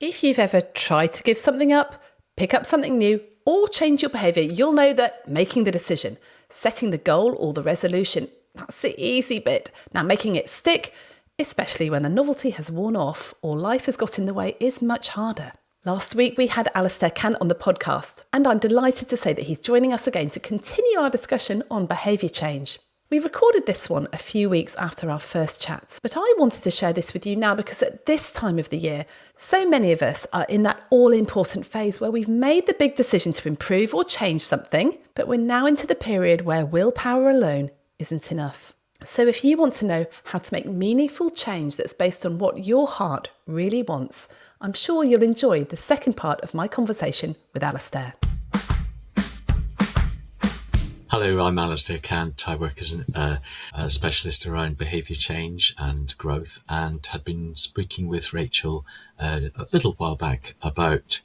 If you've ever tried to give something up, pick up something new, or change your behaviour, you'll know that making the decision, setting the goal or the resolution, that's the easy bit. Now, making it stick, especially when the novelty has worn off or life has got in the way, is much harder. Last week, we had Alasdair Cant on the podcast, and I'm delighted to say that he's joining us again to continue our discussion on behaviour change. We recorded this one a few weeks after our first chat, but I wanted to share this with you now because at this time of the year, so many of us are in that all-important phase where we've made the big decision to improve or change something, but we're now into the period where willpower alone isn't enough. So if you want to know how to make meaningful change that's based on what your heart really wants, I'm sure you'll enjoy the second part of my conversation with Alasdair. Hello, I'm Alasdair Cant. I work as a specialist around behaviour change and growth, and had been speaking with Rachel a little while back about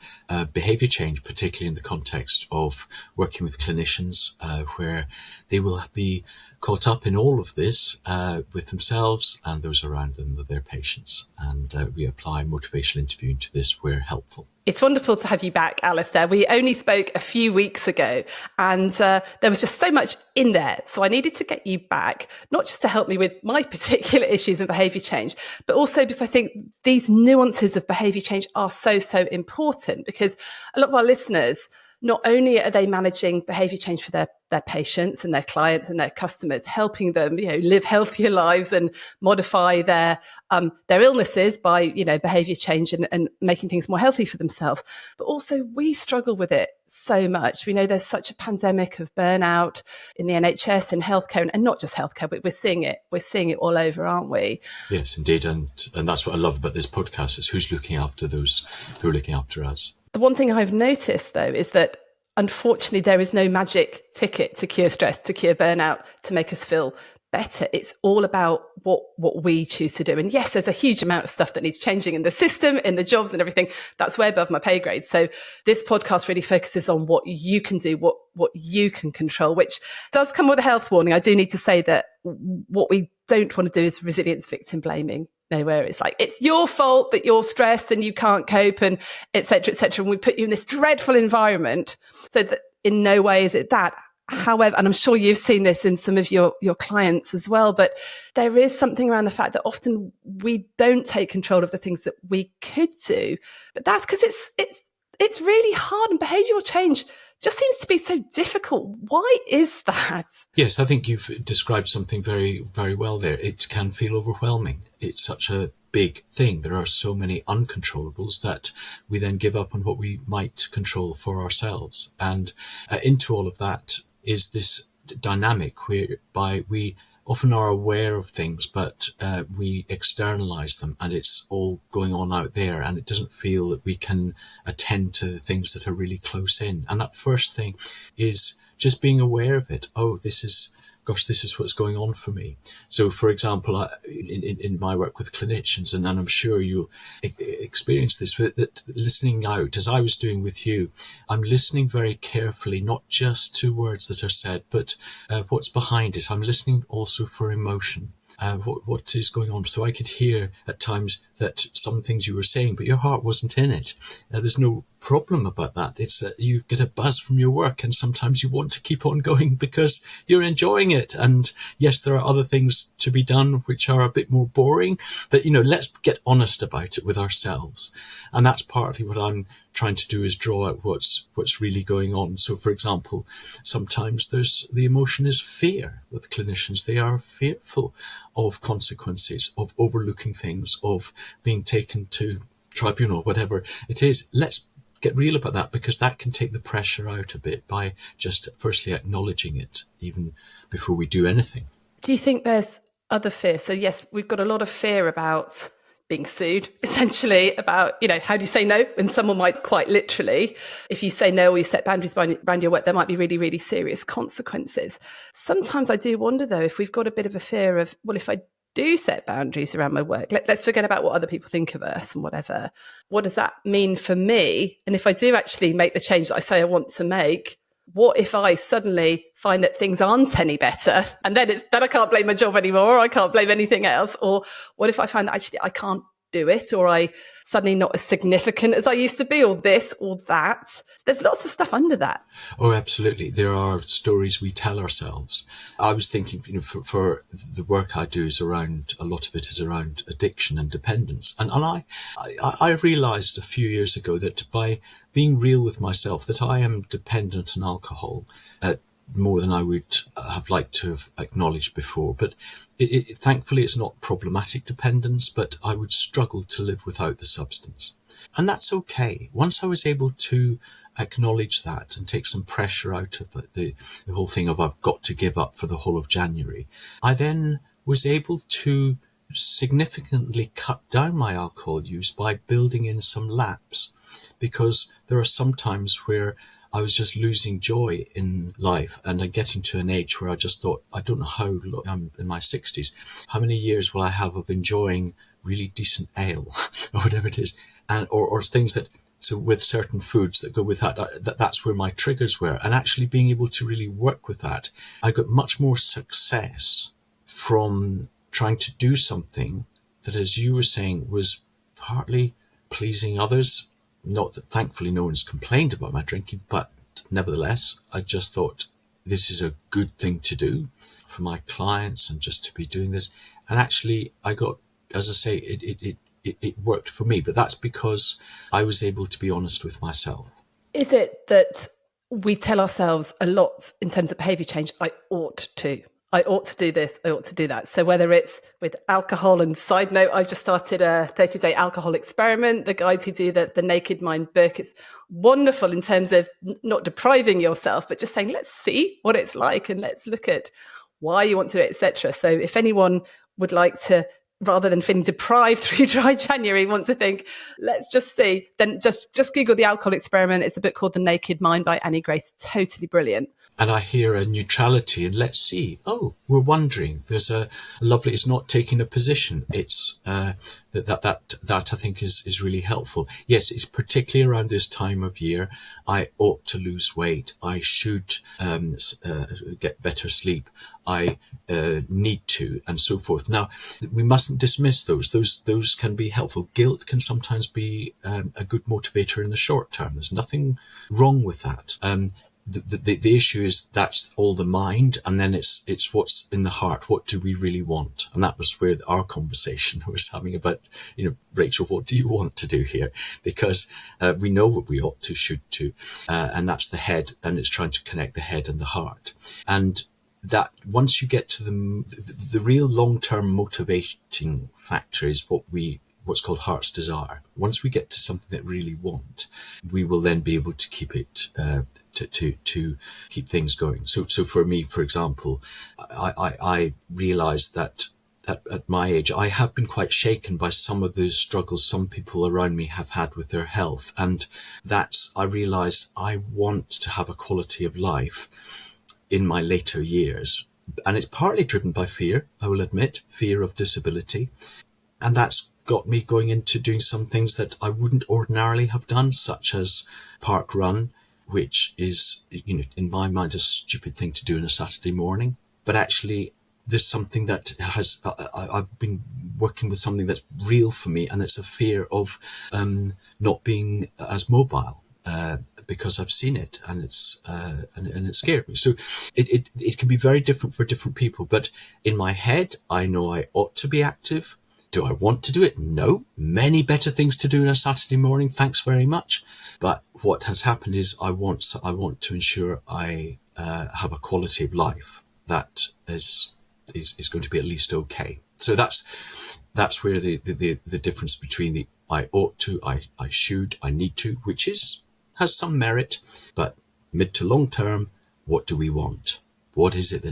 behaviour change, particularly in the context of working with clinicians where they will be caught up in all of this with themselves and those around them, with their patients. And we apply motivational interviewing to this where helpful. It's wonderful to have you back, Alasdair. We only spoke a few weeks ago and there was just so much in there. So I needed to get you back, not just to help me with my particular issues and behaviour change, but also because I think these nuances of behaviour change are so important, because a lot of our listeners, not only are they managing behaviour change for their patients and their clients and their customers, helping them, live healthier lives and modify their illnesses by, behaviour change and making things more healthy for themselves. But also we struggle with it so much. We know there's such a pandemic of burnout in the NHS and healthcare, and not just healthcare, but we're seeing it all over, aren't we? Yes, indeed. And that's what I love about this podcast, is who's looking after those who are looking after us. The one thing I've noticed, though, is that unfortunately there is no magic ticket to cure stress, to cure burnout, to make us feel better. It's all about what we choose to do. And yes, there's a huge amount of stuff that needs changing in the system, in the jobs and everything. That's way above my pay grade. So this podcast really focuses on what you can do, what you can control, which does come with a health warning. I do need to say that what we don't want to do is resilience victim blaming. Where it's like, it's your fault that you're stressed and you can't cope, and et cetera, and we put you in this dreadful environment. So that in no way is it that. However, and I'm sure you've seen this in some of your clients as well, but there is something around the fact that often we don't take control of the things that we could do. But that's because it's really hard, and behavioural change just seems to be so difficult. Why is that? Yes, I think you've described something very, very well there. It can feel overwhelming. It's such a big thing. There are so many uncontrollables that we then give up on what we might control for ourselves. And into all of that is this dynamic whereby we often are aware of things, but we externalize them, and it's all going on out there, and it doesn't feel that we can attend to the things that are really close in. And that first thing is just being aware of it. Oh, this is what's going on for me. So, for example, in my work with clinicians, and I'm sure you'll experience this, that listening out, as I was doing with you, I'm listening very carefully, not just to words that are said, but what's behind it. I'm listening also for emotion. What is going on. So I could hear at times that some things you were saying, but your heart wasn't in it. There's no problem about that. It's that you get a buzz from your work, and sometimes you want to keep on going because you're enjoying it. And yes, there are other things to be done which are a bit more boring, but let's get honest about it with ourselves. And that's partly what I'm trying to do, is draw out what's really going on. So, for example, sometimes the emotion is fear with clinicians. They are fearful of consequences, of overlooking things, of being taken to tribunal, whatever it is. Let's get real about that, because that can take the pressure out a bit by just firstly acknowledging it even before we do anything. Do you think there's other fear? So yes, we've got a lot of fear about being sued, essentially, about, how do you say no? And someone might quite literally, if you say no or you set boundaries around your work, there might be really, really serious consequences. Sometimes I do wonder, though, if we've got a bit of a fear of, well, if I do set boundaries around my work, let's forget about what other people think of us and whatever. What does that mean for me? And if I do actually make the change that I say I want to make, what if I suddenly find that things aren't any better? And then I can't blame my job anymore, or I can't blame anything else. Or what if I find that actually I can't do it, or I suddenly not as significant as I used to be, or this or that. There's lots of stuff under that. Oh, absolutely. There are stories we tell ourselves. I was thinking, for the work I do is around, a lot of it is around addiction and dependence. And I realized a few years ago that by being real with myself, that I am dependent on alcohol, more than I would have liked to have acknowledged before. But thankfully, it's not problematic dependence, but I would struggle to live without the substance. And that's okay. Once I was able to acknowledge that and take some pressure out of the whole thing of I've got to give up for the whole of January, I then was able to significantly cut down my alcohol use by building in some laps, because there are some times where I was just losing joy in life, and I'm getting to an age where I just thought, I don't know how, I'm in my 60s, how many years will I have of enjoying really decent ale or whatever it is, and or things that, so with certain foods that go with that's where my triggers were. And actually being able to really work with that, I got much more success from trying to do something that, as you were saying, was partly pleasing others. Not that thankfully no one's complained about my drinking, but nevertheless, I just thought this is a good thing to do for my clients and just to be doing this. And actually I got, as I say, it worked for me, but that's because I was able to be honest with myself. Is it that we tell ourselves a lot in terms of behaviour change, I ought to do this, I ought to do that. So whether it's with alcohol, and side note, I've just started a 30-day alcohol experiment. The guys who do the Naked Mind book, it's wonderful in terms of not depriving yourself, but just saying, let's see what it's like and let's look at why you want to do it, etc. So if anyone would like to, rather than feeling deprived through dry January, want to think, let's just see, then just Google the alcohol experiment. It's a book called The Naked Mind by Annie Grace. Totally brilliant. And I hear a neutrality, and let's see. Oh, we're wondering. There's a lovely. It's not taking a position. It's that I think is really helpful. Yes, it's particularly around this time of year. I ought to lose weight. I should get better sleep. I need to, and so forth. Now, we mustn't dismiss those. Those can be helpful. Guilt can sometimes be a good motivator in the short term. There's nothing wrong with that. The issue is that's all the mind, and then it's what's in the heart. What do we really want? And that was where our conversation was having about, Rachel, what do you want to do here? Because we know what we ought to, should to, and that's the head, and it's trying to connect the head and the heart. And that once you get to the real long-term motivating factor is what's called heart's desire. Once we get to something that we really want, we will then be able to keep it, to keep things going. So for me, for example, I realized that at my age, I have been quite shaken by some of the struggles some people around me have had with their health. And I realized I want to have a quality of life in my later years. And it's partly driven by fear, I will admit, fear of disability. And that's got me going into doing some things that I wouldn't ordinarily have done, such as park run, which is, in my mind, a stupid thing to do on a Saturday morning. But actually, there's something that I've been working with something that's real for me, and it's a fear of not being as mobile, because I've seen it, and it scared me. So it can be very different for different people. But in my head, I know I ought to be active. Do I want to do it? No. Many better things to do on a Saturday morning. Thanks very much. But what has happened is I want to ensure I have a quality of life that is going to be at least okay. So that's where the difference between the I ought to, I should, I need to, which has some merit, but mid to long term, what do we want? What is it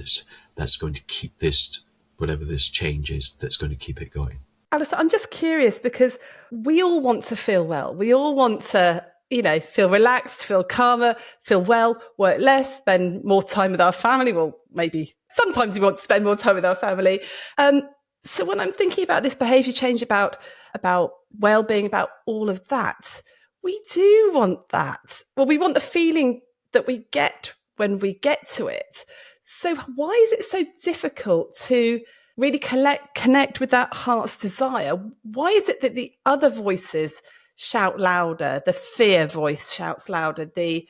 that's going to keep this, whatever this change is, that's going to keep it going? Alasdair, I'm just curious, because we all want to feel well. We all want to, feel relaxed, feel calmer, feel well, work less, spend more time with our family. Well, maybe sometimes we want to spend more time with our family. So when I'm thinking about this behaviour change, about well-being, about all of that, we do want that. Well, we want the feeling that we get when we get to it. So why is it so difficult to really connect with that heart's desire? Why is it that the other voices shout louder, the fear voice shouts louder, the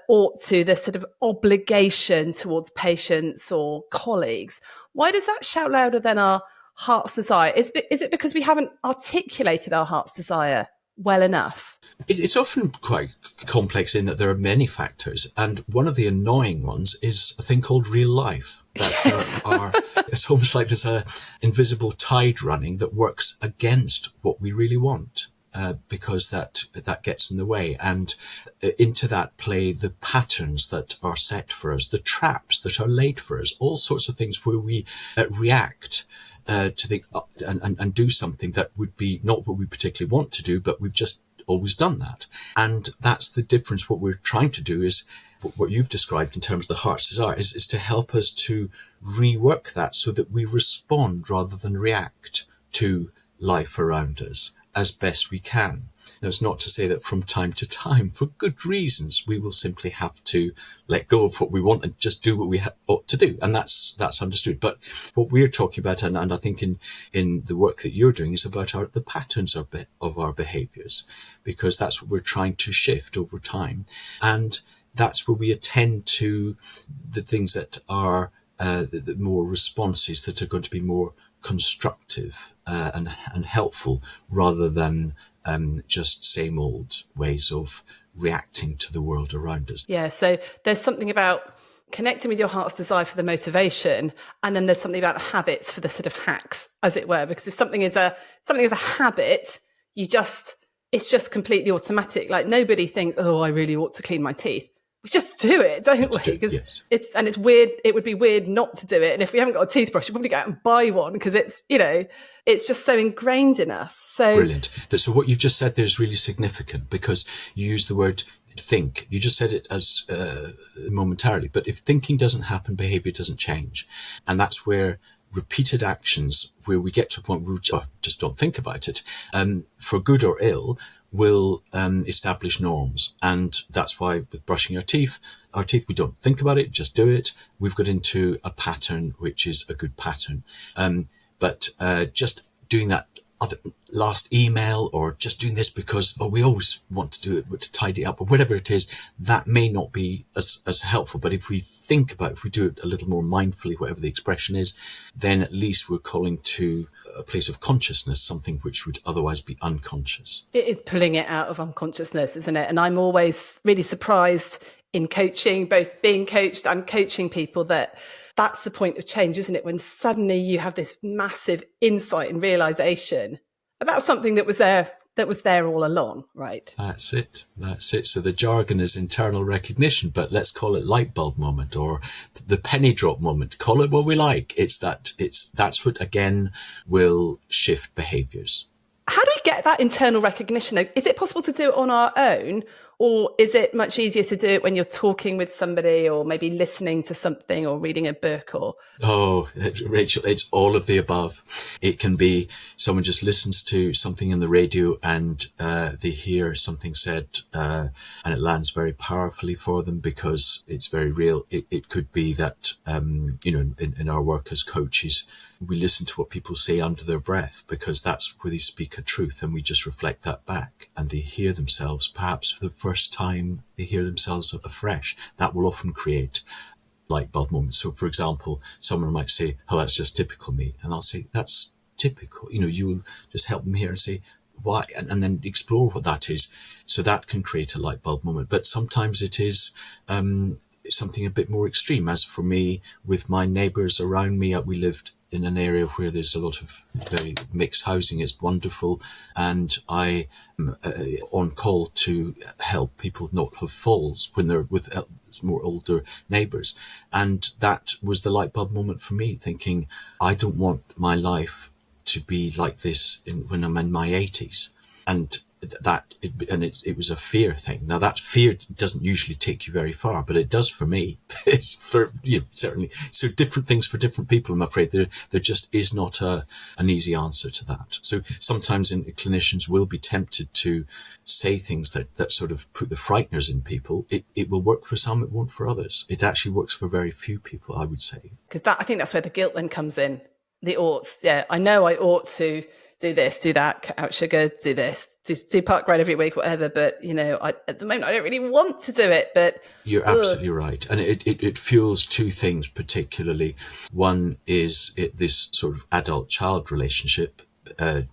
ought to, the sort of obligation towards patients or colleagues. Why does that shout louder than our heart's desire? Is it because we haven't articulated our heart's desire well enough? It's often quite complex in that there are many factors, and one of the annoying ones is a thing called real life. Yes. It's almost like there's a invisible tide running that works against what we really want. Because that gets in the way, and into that play the patterns that are set for us, the traps that are laid for us, all sorts of things where we react to the and do something that would be not what we particularly want to do, but we've just always done that. And that's the difference. What we're trying to do is what you've described in terms of the heart's desire is to help us to rework that so that we respond rather than react to life around us as best we can. Now, it's not to say that from time to time, for good reasons, we will simply have to let go of what we want and just do what we ought to do. And that's understood. But what we're talking about, and I think in the work that you're doing, is about the patterns of our behaviours, because that's what we're trying to shift over time. And that's where we attend to the things that are the more responses that are going to be more constructive and helpful, rather than just same old ways of reacting to the world around us. Yeah, so there's something about connecting with your heart's desire for the motivation, and then there's something about the habits for the sort of hacks, as it were. Because if something is a habit, it's just completely automatic. Like, nobody thinks, oh, I really ought to clean my teeth. We just do it, don't we? Because yes. It's weird. It would be weird not to do it. And if we haven't got a toothbrush, we'll probably go out and buy one, because it's just so ingrained in us. So brilliant. So what you've just said there is really significant, because you use the word think. You just said it as momentarily, but if thinking doesn't happen, behaviour doesn't change, and that's where repeated actions, where we get to a point where we just don't think about it, for good or ill, will establish norms. And that's why with brushing our teeth, we don't think about it, just do it. We've got into a pattern which is a good pattern. But just doing that last email, or just doing this because we always want to do it to tidy up, or whatever it is, that may not be as helpful. But if we think about it, if we do it a little more mindfully, whatever the expression is, then at least we're calling to a place of consciousness, something which would otherwise be unconscious. It is pulling it out of unconsciousness, isn't it? And I'm always really surprised in coaching, both being coached and coaching people, that's the point of change, isn't it? When suddenly you have this massive insight and realization about something that was there all along, right? That's it. So the jargon is internal recognition, but let's call it light bulb moment, or the penny drop moment. Call it what we like. That's what again will shift behaviours. How do we get that internal recognition though? Is it possible to do it on our own, or is it much easier to do it when you're talking with somebody, or maybe listening to something, or reading a book? Or Rachel, it's all of the above. It can be someone just listens to something in the radio and they hear something said and it lands very powerfully for them because it's very real. It could be that in our work as coaches, we listen to what people say under their breath, because that's where they speak a truth, and we just reflect that back, and they hear themselves, perhaps for the first time, they hear themselves afresh. That will often create light bulb moments. So for example, someone might say, oh, that's just typical me. And I'll say, that's typical. You will just help them here and say, why? And then explore what that is. So that can create a light bulb moment. But sometimes it is something a bit more extreme. As for me, with my neighbours around me, we lived in an area where there's a lot of very mixed housing. It's wonderful. And I am on call to help people not have falls when they're with more older neighbours. And that was the light bulb moment for me, thinking, I don't want my life to be like this when I'm in my 80s. And it was a fear thing. Now that fear doesn't usually take you very far, but it does for me. It's for certainly. So different things for different people. I'm afraid there just is not an easy answer to that. So sometimes clinicians will be tempted to say things that sort of put the frighteners in people. It will work for some, it won't for others. It actually works for very few people, I would say. Because I think that's where the guilt then comes in. The oughts. Yeah, I know I ought to do this, do that, cut out sugar, do this, do park ride every week, whatever. But, at the moment, I don't really want to do it. But you're absolutely right. And it fuels two things particularly. One is this sort of adult-child relationship,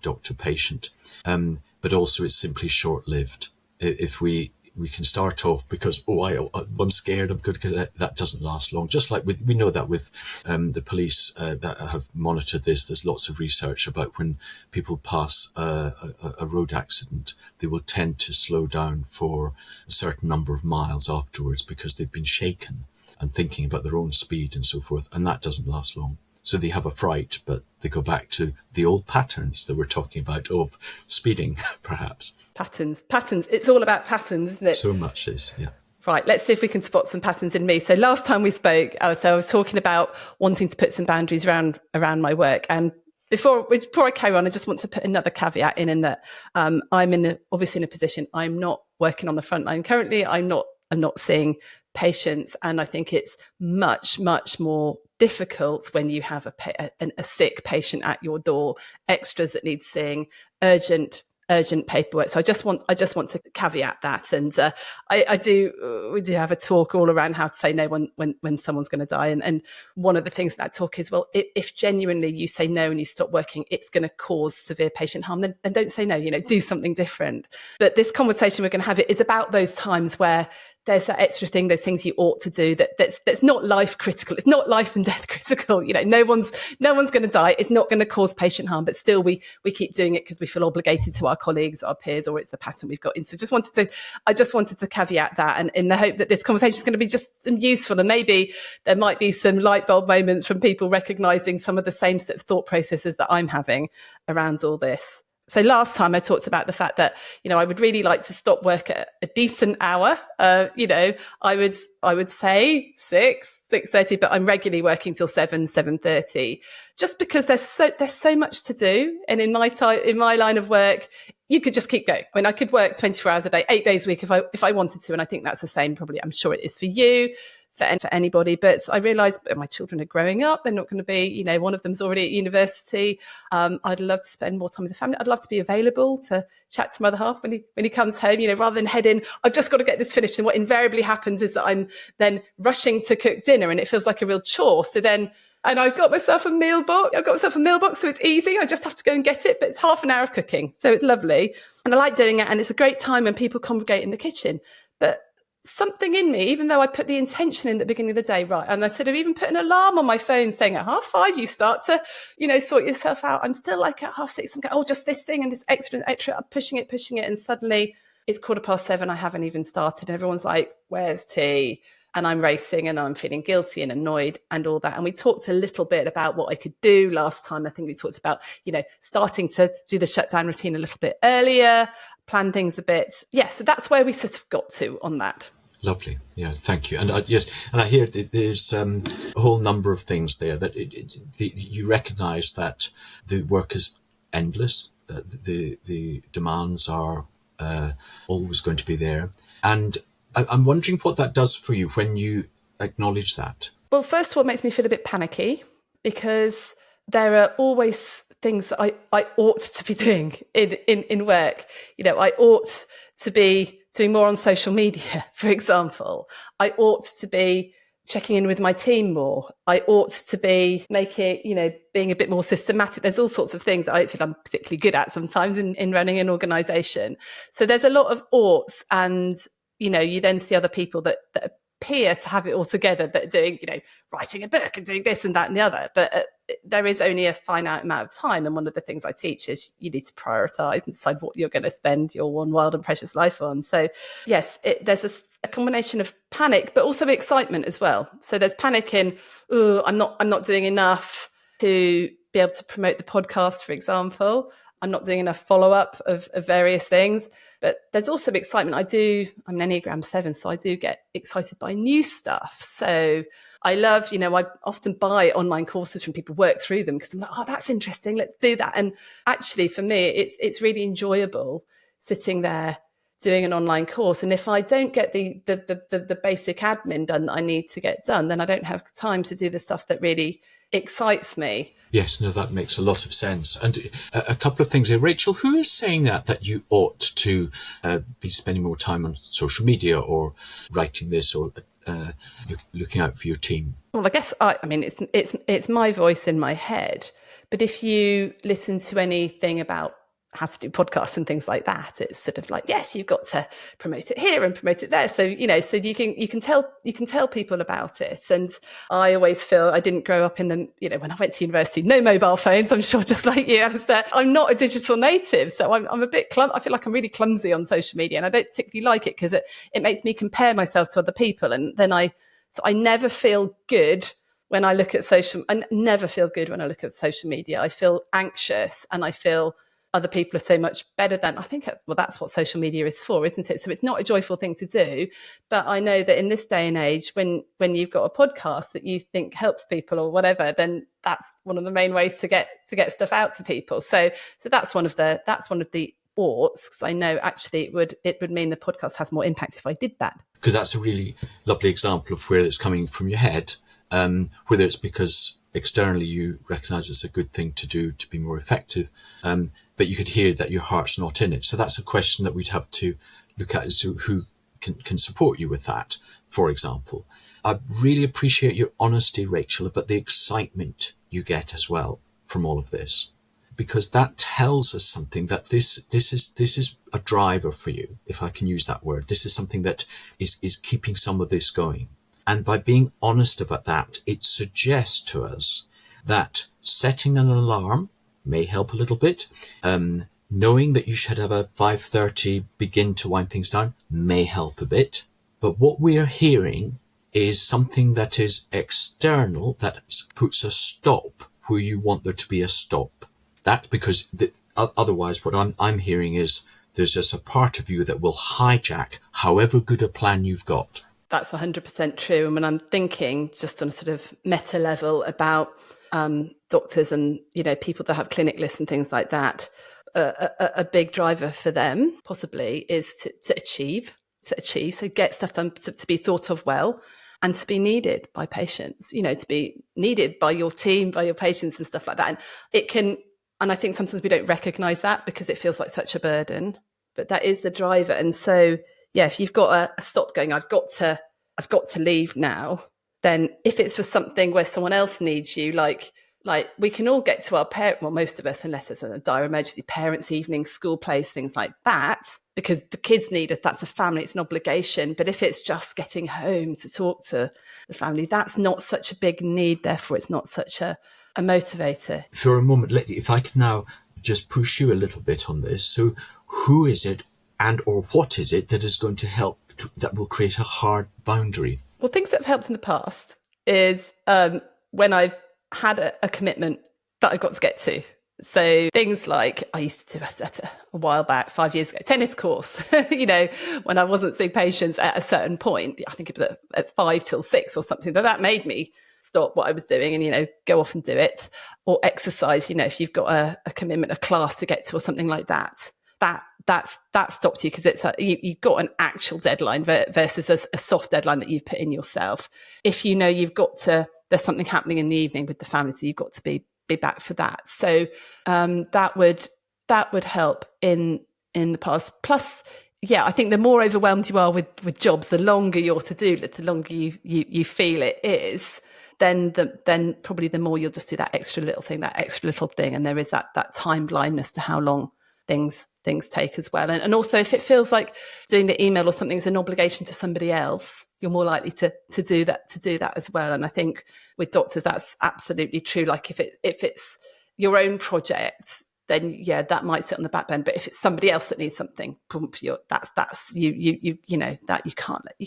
doctor-patient, but also it's simply short-lived. If we can start off because, I'm scared, I'm good, that doesn't last long. Just like we know that with the police that have monitored this, there's lots of research about when people pass a road accident, they will tend to slow down for a certain number of miles afterwards because they've been shaken and thinking about their own speed and so forth, and that doesn't last long. So they have a fright, but they go back to the old patterns that we're talking about of speeding, perhaps. Patterns. It's all about patterns, isn't it? So much is, yeah. Right, let's see if we can spot some patterns in me. So last time we spoke, I was talking about wanting to put some boundaries around my work. And before I carry on, I just want to put another caveat in that I'm obviously in a position, I'm not working on the front line currently. I'm not seeing patients. And I think it's much, much more difficult when you have a sick patient at your door, extras that need seeing, urgent paperwork. So I just want to caveat that. And we do have a talk all around how to say no when someone's going to die. And one of the things in that talk is, well, if genuinely you say no and you stop working, it's going to cause severe patient harm, then don't say no, do something different. But this conversation we're going to have is about those times where there's that extra thing, those things you ought to do that's not life critical. It's not life and death critical. No one's going to die. It's not going to cause patient harm, but still we keep doing it because we feel obligated to our colleagues, our peers, or it's a pattern we've got in. So I just wanted to caveat that, and in the hope that this conversation is going to be just useful, and maybe there might be some light bulb moments from people recognizing some of the same sort of thought processes that I'm having around all this. So last time I talked about the fact that, I would really like to stop work at a decent hour. I would say 6:30, but I'm regularly working till 7:30, just because there's so much to do. And in my line of work, you could just keep going. I mean, I could work 24 hours a day, 8 days a week if I wanted to. And I think that's the same, probably, I'm sure it is for you, for anybody. But I realised my children are growing up. They're not going to be, one of them's already at university. I'd love to spend more time with the family. I'd love to be available to chat to my other half when he comes home, rather than head in, I've just got to get this finished. And what invariably happens is that I'm then rushing to cook dinner, and it feels like a real chore. So then, and I've got myself a meal box. So it's easy. I just have to go and get it, but it's half an hour of cooking. So it's lovely. And I like doing it. And it's a great time when people congregate in the kitchen. But something in me, even though I put the intention in at the beginning of the day, right, and I sort of even put an alarm on my phone saying at 5:30 you start to, sort yourself out. I'm still like at 6:30, I'm going, just this thing and this extra, I'm pushing it, and suddenly it's 7:15, I haven't even started, and everyone's like, where's tea? And I'm racing, and I'm feeling guilty and annoyed and all that. And we talked a little bit about what I could do last time. I think we talked about, starting to do the shutdown routine a little bit earlier, plan things a bit. Yeah, so that's where we sort of got to on that. Lovely. Yeah, thank you. And I hear there's a whole number of things there that you recognise that the work is endless. The demands are always going to be there. And I'm wondering what that does for you when you acknowledge that. Well, first of all, it makes me feel a bit panicky because there are always things that I ought to be doing in work. I ought to be doing more on social media, for example. I ought to be checking in with my team more. I ought to be being a bit more systematic. There's all sorts of things that I feel I'm particularly good at sometimes in running an organisation. So there's a lot of oughts, and you then see other people that appear to have it all together, that are doing, writing a book and doing this and that and the other. But there is only a finite amount of time. And one of the things I teach is you need to prioritise and decide what you're going to spend your one wild and precious life on. So yes, there's a combination of panic, but also excitement as well. So there's panic in, I'm not doing enough to be able to promote the podcast, for example. I'm not doing enough follow-up of various things. But there's also excitement. I'm an Enneagram 7, so I do get excited by new stuff. So I love, I often buy online courses from people, work through them because I'm like, that's interesting, let's do that. And actually for me, it's really enjoyable sitting there doing an online course. And if I don't get the basic admin done that I need to get done, then I don't have time to do the stuff that really excites me. Yes, no, that makes a lot of sense. And a couple of things here. Rachel, who is saying that you ought to be spending more time on social media or writing this or looking out for your team? Well, I guess I mean it's my voice in my head. But if you listen to anything about how to do podcasts and things like that, it's sort of like, yes, you've got to promote it here and promote it there. So, so you can tell people about it. And I always feel I didn't grow up in the, when I went to university, no mobile phones. I'm sure just like you, Alasdair, I'm not a digital native. So I'm a bit I feel like I'm really clumsy on social media, and I don't particularly like it because it makes me compare myself to other people. And then I never feel good when I look at I never feel good when I look at social media. I feel anxious, and I feel other people are so much better than I think. Well, that's what social media is for, isn't it? So it's not a joyful thing to do. But I know that in this day and age, when you've got a podcast that you think helps people or whatever, then that's one of the main ways to get stuff out to people. So that's one of the oughts, because I know actually it would mean the podcast has more impact if I did that. Because that's a really lovely example of where it's coming from your head, whether it's because externally you recognise it's a good thing to do to be more effective, but you could hear that your heart's not in it. So that's a question that we'd have to look at, is who can support you with that, for example. I really appreciate your honesty, Rachel, about the excitement you get as well from all of this, because that tells us something, that this is a driver for you, if I can use that word. This is something that is keeping some of this going. And by being honest about that, it suggests to us that setting an alarm may help a little bit. Knowing that you should have a 5:30 begin to wind things down may help a bit. But what we are hearing is something that is external, that puts a stop where you want there to be a stop. That because otherwise what I'm hearing is there's just a part of you that will hijack however good a plan you've got. That's 100% true. And when I'm thinking just on a sort of meta level about doctors and, people that have clinic lists and things like that, a big driver for them possibly is to achieve, so get stuff done, to be thought of well, and to be needed by patients, to be needed by your team, by your patients and stuff like that. And I think sometimes we don't recognise that because it feels like such a burden, but that is the driver. And so, yeah, if you've got a stop going, I've got to leave now, then if it's for something where someone else needs you, like we can all get to our most of us, unless it's a dire emergency, parents' evening, school plays, things like that, because the kids need us. That's a family, it's an obligation. But if it's just getting home to talk to the family, that's not such a big need. Therefore, it's not such a motivator. For a moment, if I can now just push you a little bit on this. So who is it or what is it that is going to help, that will create a hard boundary? Well, things that have helped in the past is when I've had a commitment that I've got to get to. So things like I used to do a while back, 5 years ago, tennis course, when I wasn't seeing patients at a certain point. I think it was at 5 till 6 or something. That made me stop what I was doing and, go off and do it. Or exercise, if you've got a commitment, a class to get to or something like that. That stopped you because you've got an actual deadline versus a soft deadline that you've put in yourself. If there's something happening in the evening with the family, so you've got to be back for that. So that would help in the past. Plus, yeah, I think the more overwhelmed you are with jobs, the longer your to-do list, the longer you feel it is, then probably the more you'll just do that extra little thing, and there is that time blindness to how long things take as well. And also, if it feels like doing the email or something is an obligation to somebody else, you're more likely to do that as well. And I think with doctors, that's absolutely true. Like if it's your own project, then yeah, that might sit on the back burner. But if it's somebody else that needs something, that's you that you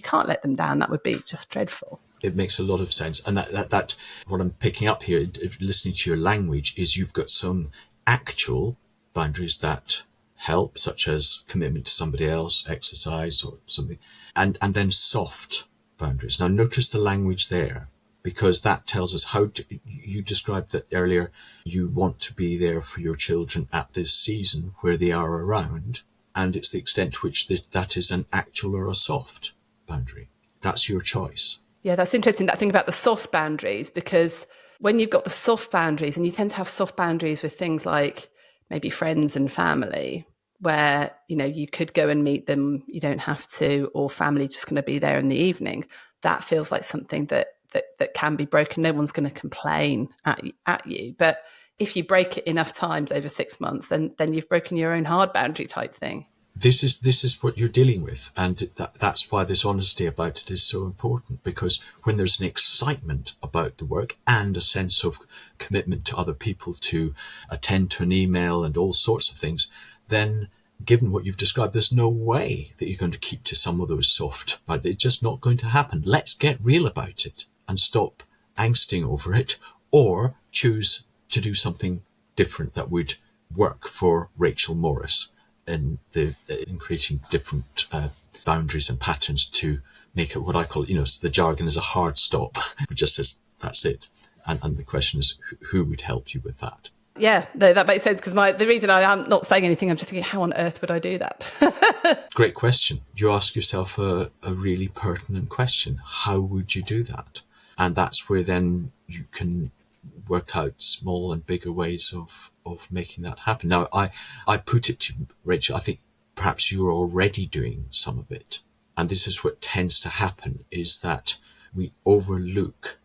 can't let them down. That would be just dreadful. It makes a lot of sense. And that what I'm picking up here, listening to your language, is you've got some actual boundaries that help, such as commitment to somebody else, exercise or something, and then soft boundaries. Now notice the language there, because that tells us you described that earlier. You want to be there for your children at this season where they are around, and it's the extent to which that is an actual or a soft boundary. That's your choice. Yeah, that's interesting, that thing about the soft boundaries, because when you've got the soft boundaries, and you tend to have soft boundaries with things like maybe friends and family, where, you could go and meet them, you don't have to, or family just going to be there in the evening, that feels like something that can be broken. No one's going to complain at you. But if you break it enough times over 6 months, then you've broken your own hard boundary type thing. This is what you're dealing with, and that's why this honesty about it is so important, because when there's an excitement about the work and a sense of commitment to other people, to attend to an email and all sorts of things, then given what you've described, there's no way that you're going to keep to some of those soft, but it's just not going to happen. Let's get real about it and stop angsting over it, or choose to do something different that would work for Rachel Morris in creating different boundaries and patterns to make it what I call, the jargon is a hard stop. It just says, that's it. And the question is, who would help you with that? Yeah, no, that makes sense, because the reason I am not saying anything, I'm just thinking, how on earth would I do that? Great question. You ask yourself a really pertinent question. How would you do that? And that's where then you can work out small and bigger ways of making that happen. Now, I put it to Rachel, I think perhaps you're already doing some of it. And this is what tends to happen, is that we overlook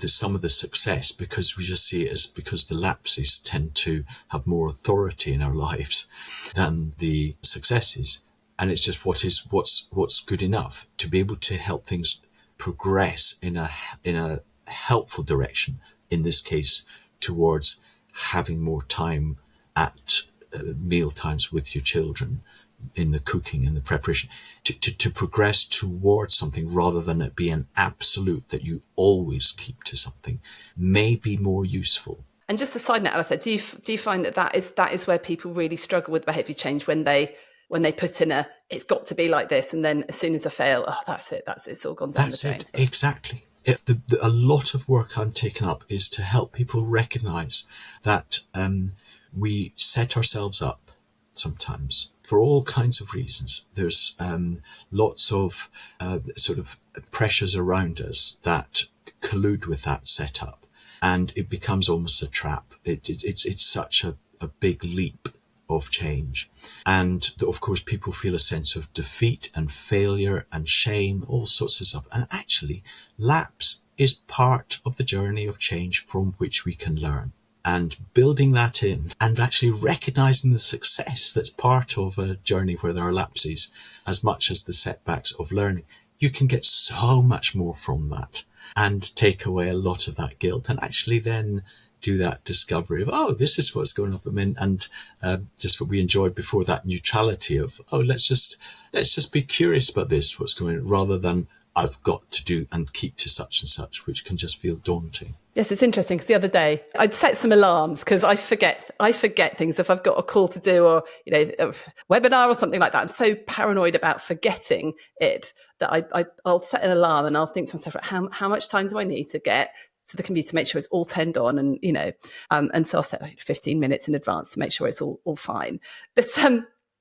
some of the success because we just see it as because the lapses tend to have more authority in our lives than the successes. And it's just what's good enough to be able to help things progress in a helpful direction, in this case towards having more time at meal times with your children, in the cooking and the preparation, to progress towards something rather than it be an absolute that you always keep to something, may be more useful. And just a side note, Alasdair, do you find that is where people really struggle with behaviour change, when they put in it's got to be like this, and then as soon as I fail, that's it, it's all gone down the drain. That's it, exactly. A lot of work I'm taking up is to help people recognise that we set ourselves up sometimes for all kinds of reasons. There's lots of sort of pressures around us that collude with that setup, and it becomes almost a trap. It's such a big leap of change, and of course people feel a sense of defeat and failure and shame, all sorts of stuff. And actually, lapse is part of the journey of change from which we can learn. And building that in and actually recognizing the success that's part of a journey where there are lapses, as much as the setbacks of learning, you can get so much more from that and take away a lot of that guilt, and actually then do that discovery of, this is what's going on. And just what we enjoyed before, that neutrality of, let's just be curious about this, what's going on, rather than I've got to do and keep to such and such, which can just feel daunting. Yes, it's interesting, because the other day I'd set some alarms, because I forget things if I've got a call to do, or a webinar or something like that. I'm so paranoid about forgetting it that I'll set an alarm, and I'll think to myself, how much time do I need to get to the computer to make sure it's all turned on, and and so I'll set 15 minutes in advance to make sure it's all fine. But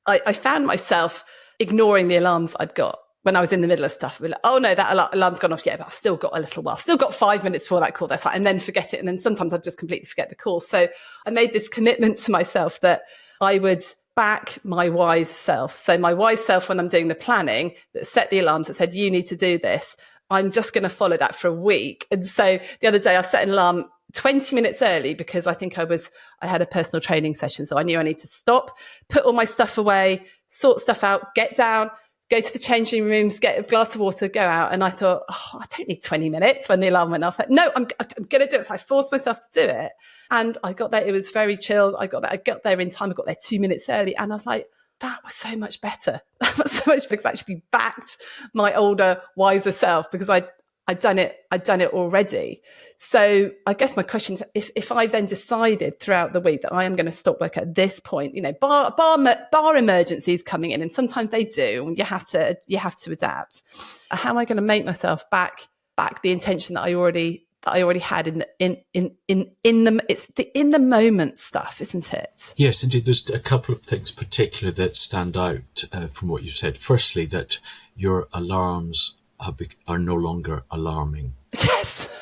I found myself ignoring the alarms I'd got. When I was in the middle of stuff, I'd be like, oh no, that alarm's gone off. Yeah, but I've still got a little while. Still got 5 minutes before that call. That's fine. And then forget it. And then sometimes I'd just completely forget the call. So I made this commitment to myself that I would back my wise self. So my wise self, when I'm doing the planning, that set the alarms, that said, you need to do this, I'm just going to follow that for a week. And so the other day I set an alarm 20 minutes early, because I think I had a personal training session. So I knew I need to stop, put all my stuff away, sort stuff out, get down, go to the changing rooms, get a glass of water, go out. And I thought, I don't need 20 minutes when the alarm went off. No, I'm going to do it. So I forced myself to do it. And I got there. It was very chill. I got there in time. I got there 2 minutes early. And I was like, that was so much better. That was so much, because I actually backed my older, wiser self, because I'd done it already. So I guess my question is, if I then decided throughout the week that I am going to stop work at this point, bar emergencies coming in, and sometimes they do, and you have to adapt. How am I going to make myself back the intention that I already that I already had in the it's the in the moment stuff, isn't it? Yes, indeed. There's a couple of things particular that stand out from what you've said. Firstly, that your alarms are no longer alarming. Yes.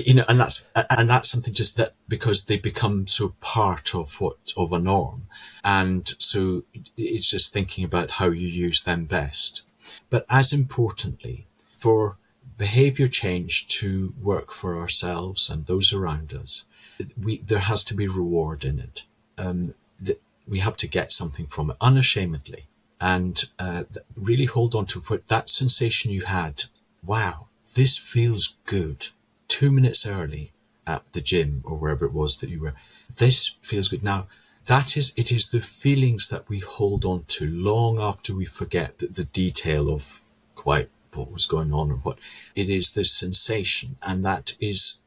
And that's something just that, because they become so part of a norm, and so it's just thinking about how you use them best. But as importantly, for behaviour change to work for ourselves and those around us, there has to be reward in it. We have to get something from it unashamedly, and really hold on to that sensation you had. Wow, this feels good. 2 minutes early at the gym or wherever it was that you were. This feels good. Now, it is the feelings that we hold on to long after we forget the detail of quite what was going on or what. It is this sensation, and that is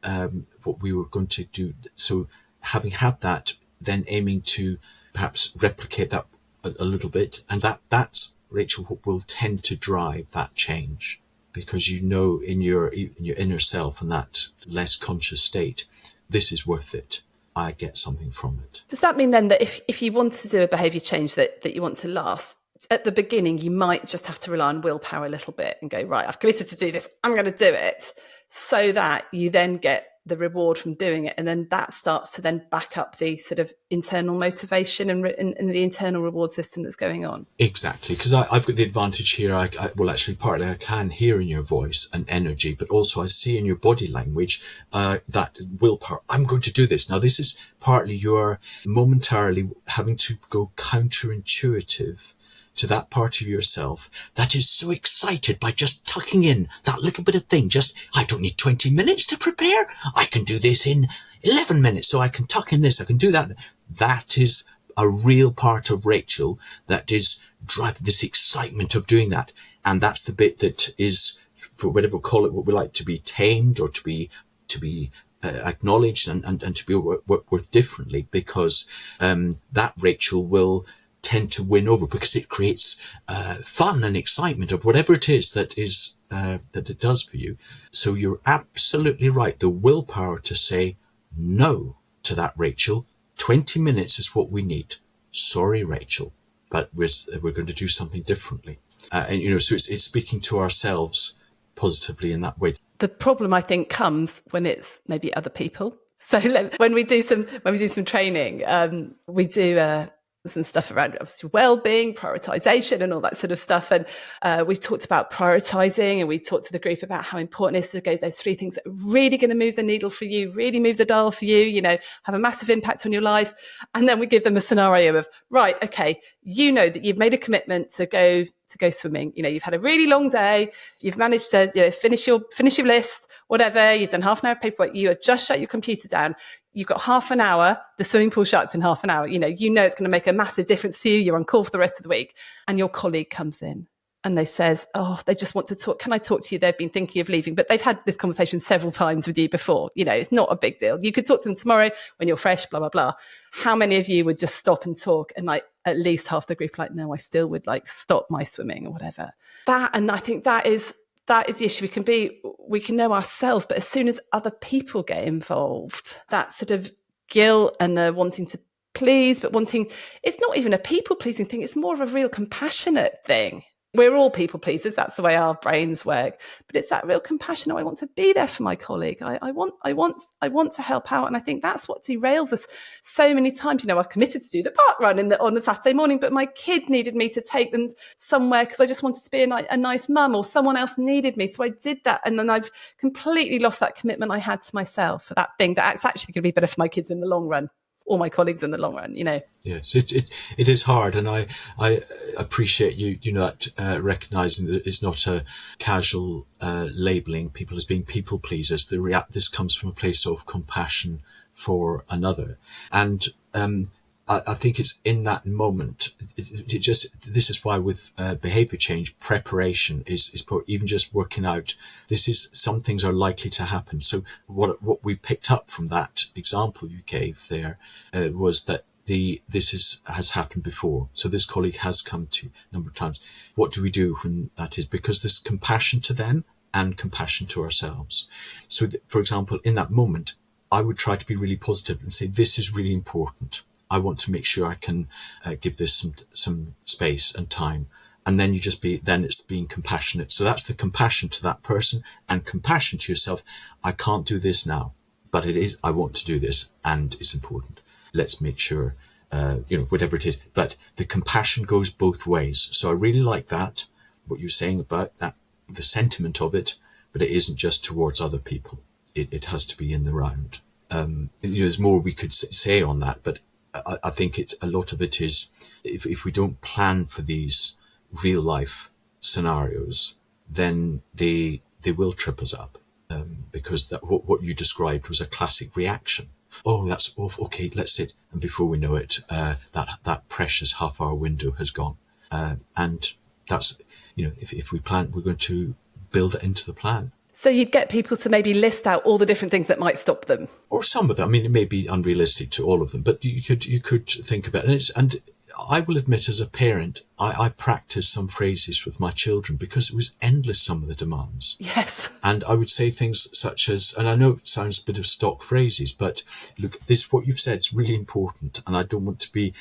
what we were going to do. So having had that, then aiming to perhaps replicate that a little bit, and that's, Rachel, what will tend to drive that change. Because you know in your inner self and that less conscious state, this is worth it. I get something from it. Does that mean then that if you want to do a behaviour change that you want to last, at the beginning you might just have to rely on willpower a little bit and go, right, I've committed to do this, I'm going to do it, so that you then get the reward from doing it, and then that starts to then back up the sort of internal motivation and the internal reward system that's going on? Exactly, because I've got the advantage here. Well, actually, partly I can hear in your voice and energy, but also I see in your body language that willpower. I'm going to do this. Now, this is partly you're momentarily having to go counterintuitive to that part of yourself that is so excited by just tucking in that little bit of thing. I don't need 20 minutes to prepare. I can do this in 11 minutes. So I can tuck in this, I can do that. That is a real part of Rachel that is driving this excitement of doing that. And that's the bit that is, for whatever we call it, what we like to be tamed or to be acknowledged and to be worked with differently, because that Rachel will tend to win over, because it creates fun and excitement of whatever it is that it does for you. So you're absolutely right. The willpower to say no to that, Rachel. 20 minutes is what we need. Sorry, Rachel, but we're going to do something differently. And so it's speaking to ourselves positively in that way. The problem, I think, comes when it's maybe other people. So when we do some training, we do some stuff around obviously well-being, prioritization, and all that sort of stuff. And we've talked about prioritizing, and we've talked to the group about how important it is to go those 3 things that are really going to move the needle for you, really move the dial for you, have a massive impact on your life. And then we give them a scenario of, right, okay, that you've made a commitment to go swimming. You've had a really long day. You've managed to finish your list, whatever. You've done half an hour of paperwork. You have just shut your computer down. You've got half an hour. The swimming pool shuts in half an hour. It's going to make a massive difference to you. You're on call for the rest of the week. And your colleague comes in and they says, they just want to talk. Can I talk to you? They've been thinking of leaving, but they've had this conversation several times with you before. It's not a big deal. You could talk to them tomorrow when you're fresh, blah, blah, blah. How many of you would just stop and talk? And at least half the group no, I still would stop my swimming or whatever. And I think that is the issue. We can know ourselves, but as soon as other people get involved, that sort of guilt and the wanting to please, but it's not even a people pleasing thing. It's more of a real compassionate thing. We're all people pleasers. That's the way our brains work. But it's that real compassion. I want to be there for my colleague. I want to help out. And I think that's what derails us so many times. I've committed to do the park run on the Saturday morning, but my kid needed me to take them somewhere because I just wanted to be a nice mum, or someone else needed me. So I did that. And then I've completely lost that commitment I had to myself for that thing that's actually going to be better for my kids in the long run, or my colleagues in the long run. Yes, it is hard, and I appreciate you recognizing that it's not a casual labeling people as being people pleasers. This comes from a place of compassion for another, and I think it's in that moment. This is why with behavior change, preparation is even just working out. Some things are likely to happen. So what we picked up from that example you gave there was that has happened before. So this colleague has come to a number of times. What do we do when that is? Because there's compassion to them, and compassion to ourselves. So, for example, in that moment, I would try to be really positive and say, this is really important. I want to make sure I can give this some space and time. And then then it's being compassionate. So that's the compassion to that person and compassion to yourself. I can't do this now, but I want to do this and it's important. Let's make sure, whatever it is. But the compassion goes both ways. So I really like that, what you're saying about that, the sentiment of it, but it isn't just towards other people. It has to be in the round. There's more we could say on that, but I think a lot of it is, if we don't plan for these real life scenarios, then they will trip us up, because what you described was a classic reaction. Oh, that's awful. Okay, let's sit. And before we know it, that precious half-hour window has gone. And that's, if we plan, we're going to build it into the plan. So you'd get people to maybe list out all the different things that might stop them, or some of them. I mean, it may be unrealistic to all of them, but you could think about it. And I will admit, as a parent, I practiced some phrases with my children because it was endless, some of the demands. Yes. And I would say things such as, and I know it sounds a bit of stock phrases, but look, what you've said is really important, and I don't want to be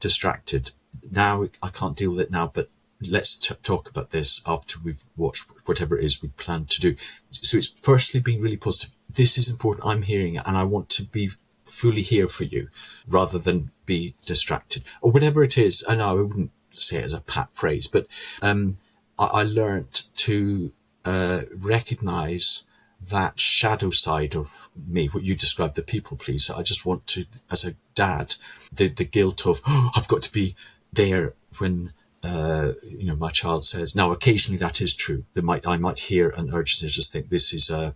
distracted. Now, I can't deal with it now, but let's talk about this after we've watched whatever it is we plan to do. So it's firstly being really positive. This is important. I'm hearing it, and I want to be fully here for you, rather than be distracted or whatever it is. I know I wouldn't say it as a pat phrase, but I learned to recognize that shadow side of me, what you described, the people pleaser. I just want to, as a dad, the guilt of, I've got to be there when my child says. Now, occasionally that is true. I might hear an urge to just think this is a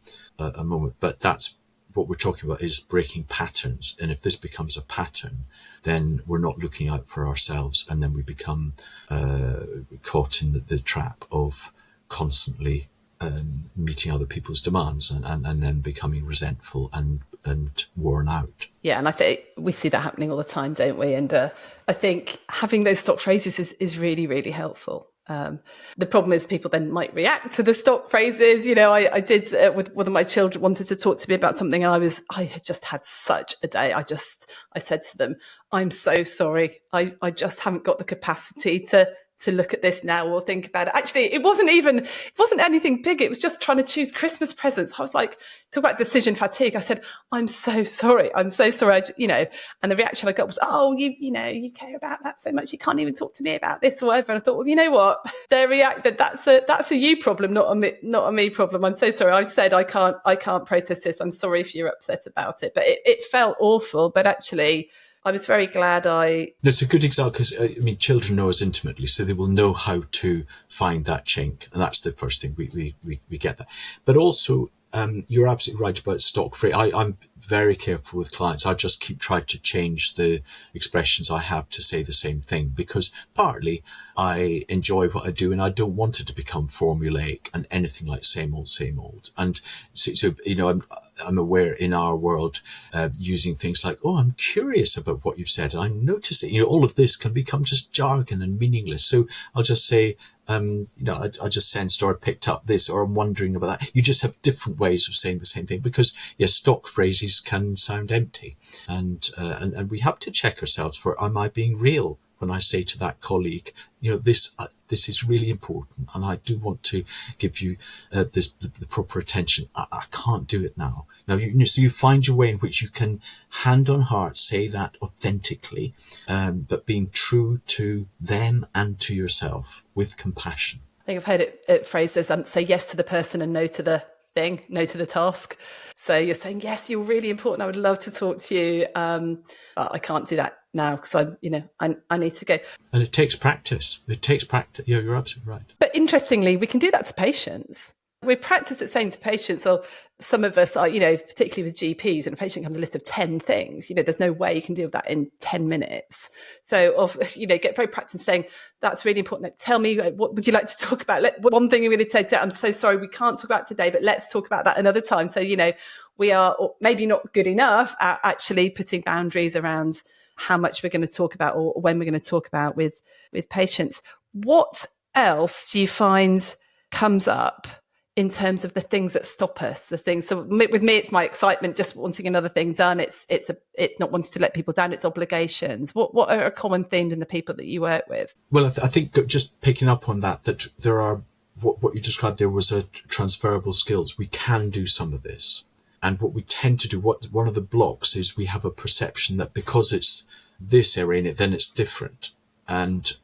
moment, but that's what we're talking about, is breaking patterns. And if this becomes a pattern, then we're not looking out for ourselves, and then we become caught in the trap of constantly meeting other people's demands and then becoming resentful and worn out. Yeah, and I think we see that happening all the time, don't we? And I think having those stock phrases is really, really helpful. The problem is people then might react to the stock phrases. I did with one of my children wanted to talk to me about something, and I had just had such a day. I said to them, I'm so sorry. I just haven't got the capacity to look at this now or think about it. Actually, it wasn't anything big. It was just trying to choose Christmas presents. I was like, talk about decision fatigue. I said, I'm so sorry. And the reaction I got was, oh, you care about that so much. You can't even talk to me about this or whatever. And I thought, well, you know what? They reacted. That's a you problem, not a me problem. I'm so sorry. I said, I can't process this. I'm sorry if you're upset about it. But it felt awful. But actually, I was very glad It's a good example because, children know us intimately, so they will know how to find that chink. And that's the first thing we get that. But also, you're absolutely right about stock phrase. I'm very careful with clients. I just keep trying to change the expressions I have to say the same thing, because partly I enjoy what I do and I don't want it to become formulaic and anything like same old. And so I'm aware in our world, using things like, oh, I'm curious about what you've said. I'm noticing, all of this can become just jargon and meaningless. So I'll just say, I just sensed, or I picked up this, or I'm wondering about that. You just have different ways of saying the same thing, because stock phrases can sound empty, and we have to check ourselves for, am I being real when I say to that colleague, this is really important, and I do want to give you the proper attention. I can't do it now. Now, so you find your way in which you can, hand on heart, say that authentically, but being true to them and to yourself with compassion. I think I've heard it phrased as say yes to the person and no to the thing, no to the task. So you're saying, yes, you're really important. I would love to talk to you. But I can't do that now because I need to go. And it takes practice. You're absolutely right. But interestingly, we can do that to patients. We practice at saying to patients, or some of us are, particularly with GPs, and a patient comes a list of 10 things, there's no way you can deal with that in 10 minutes. So, get very practice saying, that's really important. Tell me, what would you like to talk about? One thing you're going to say, I'm so sorry, we can't talk about today, but let's talk about that another time. So, we are maybe not good enough at actually putting boundaries around how much we're going to talk about or when we're going to talk about with patients. What else do you find comes up in terms of the things that stop us, the things. So with me, it's my excitement, just wanting another thing done. It's not wanting to let people down. It's obligations. What are a common theme in the people that you work with? Well, I think just picking up on that there are what you described there was a transferable skills. We can do some of this, and what we tend to do, one of the blocks is we have a perception that because it's this area in it, then it's different. And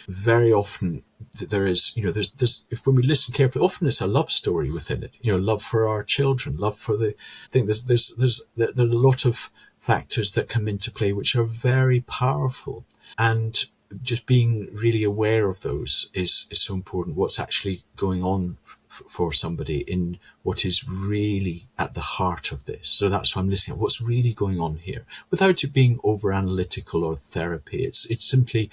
very often there is, there's if when we listen carefully, often it's a love story within it. Love for our children, love for the thing. There are a lot of factors that come into play which are very powerful, and just being really aware of those is so important. What's actually going on for somebody in what is really at the heart of this. So that's why I'm listening at what's really going on here, without it being over analytical or therapy. It's simply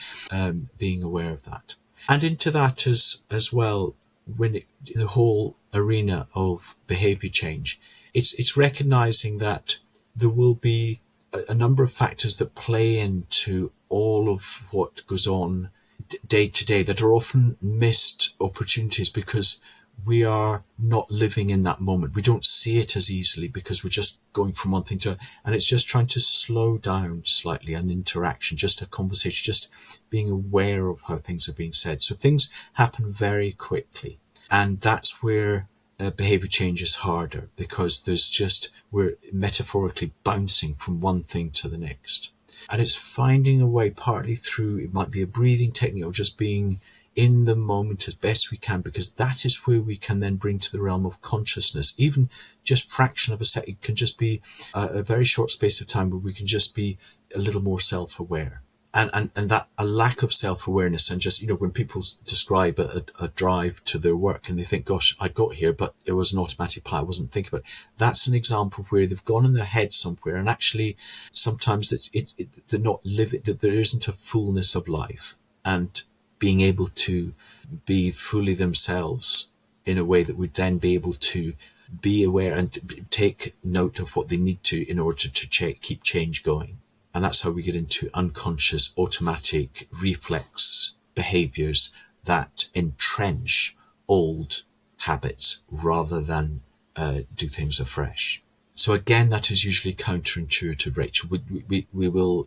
being aware of that, and into that as well. When in the whole arena of behaviour change, it's recognizing that there will be a number of factors that play into all of what goes on day to day that are often missed opportunities because we are not living in that moment. We don't see it as easily because we're just going from one thing to, and it's just trying to slow down slightly an interaction, just a conversation, just being aware of how things are being said. So things happen very quickly, and that's where behavior change is harder, because we're metaphorically bouncing from one thing to the next. And it's finding a way, partly through, it might be a breathing technique or just being in the moment as best we can, because that is where we can then bring to the realm of consciousness. Even just fraction of a second can just be a very short space of time where we can just be a little more self-aware. And that a lack of self-awareness, and just, when people describe a drive to their work and they think, gosh, I got here, but it was an automatic pilot, I wasn't thinking about it. That's an example where they've gone in their head somewhere, and actually sometimes they're not living, that there isn't a fullness of life, and being able to be fully themselves in a way that would then be able to be aware and take note of what they need to in order to keep change going. And that's how we get into unconscious, automatic, reflex behaviours that entrench old habits rather than do things afresh. So again, that is usually counterintuitive, Rachel. We will